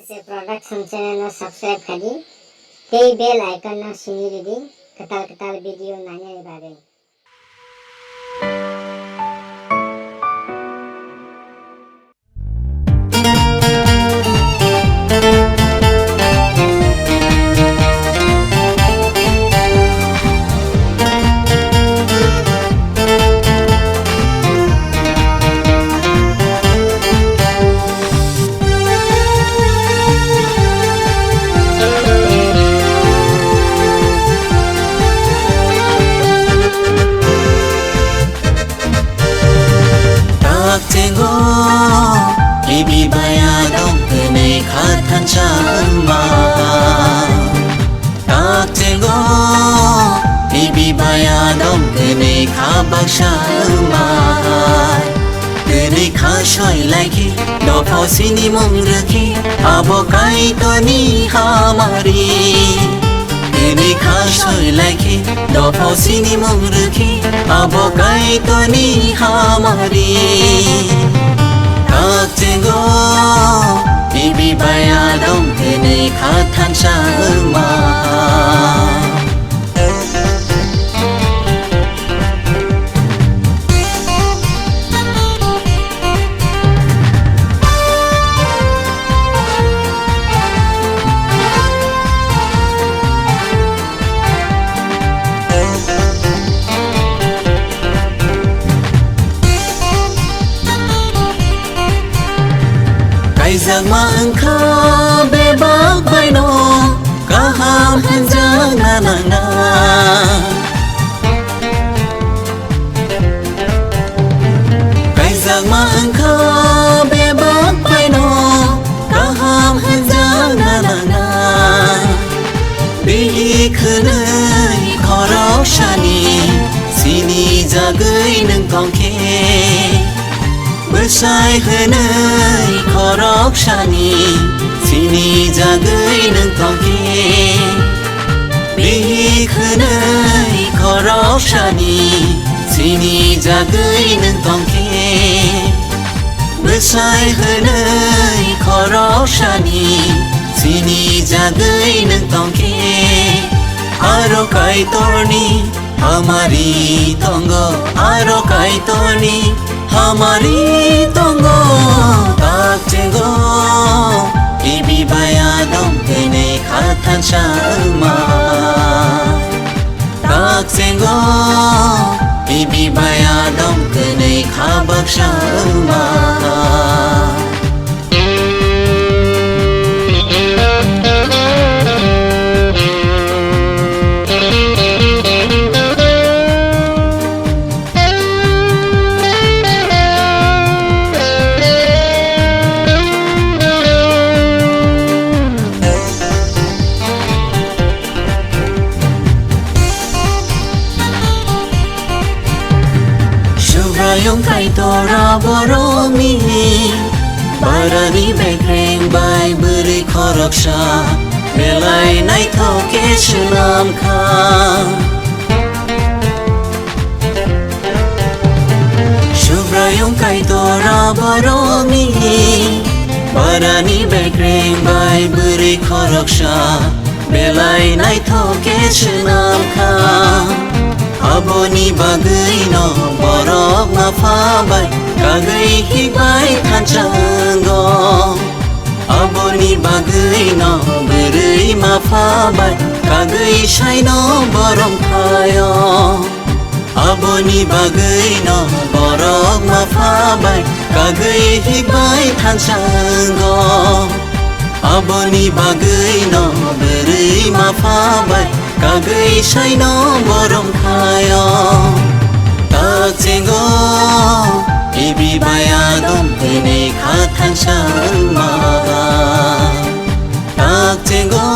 production channel na subscribe kadi tei bell icon na siniridi ketal video nanya babe. Ibi bayadong kene khatan chama tak tengo ibi bayadong kene khabak shama kene khashoi lagi do phosini mong rakhi abo kai to ni hamari kene khashoi lagi do phosini mong rakhi abo kai to ni hamari tengo ibi bayadong kene khatan chama Kaizang maangka bebak baino kaham hanjang nanana Kaizang maangka bebak baino kaham hanjang nanana Bihi khenai khorok shani sini jagai nang tongke Bersai henai khorok shani sini jagai nang tongke Bihi khenai khorok shani sini jagai nang tongke Bersai henai khorok shani sini jagai nang tongke Aro kai torni hamari tongo aro kai torni Hamari tongo tak tengo ibi bayadong kene khatan chama tak tengo ibi bayadong kene khabak chama Yung kai tora boromi barani bekreng bai beri khorok sha belai nai thoke chnam kha Shubra yung kai tora boromi barani bekreng bai beri khorok sha belai nai thoke chnam kha Aboni bagai no borok mafabai kagai hibai thanjango Aboni bagai no berai mafabai kagai shai no borong khayo Aboni bagai no borok mafabai kagai hibai thanjango Aboni bagai no berai mafabai kagai shai no borong khayo tak tengo ibi bayadong kene khatan chama tak tengo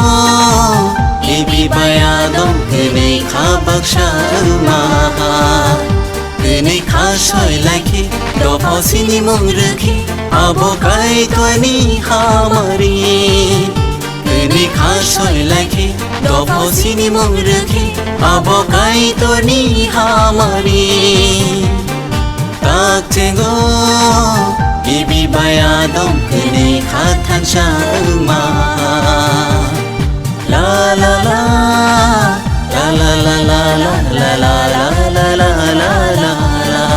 ibi bayadong kene khabak chama kene khashoi lagi do phosini mong rakhi abo kai twani hamari kene khashoi lagi do phosini mong rakhi abo kai twani hamari tak tengo ibi bayadong kene khatan chama la la la la la la la la la la la.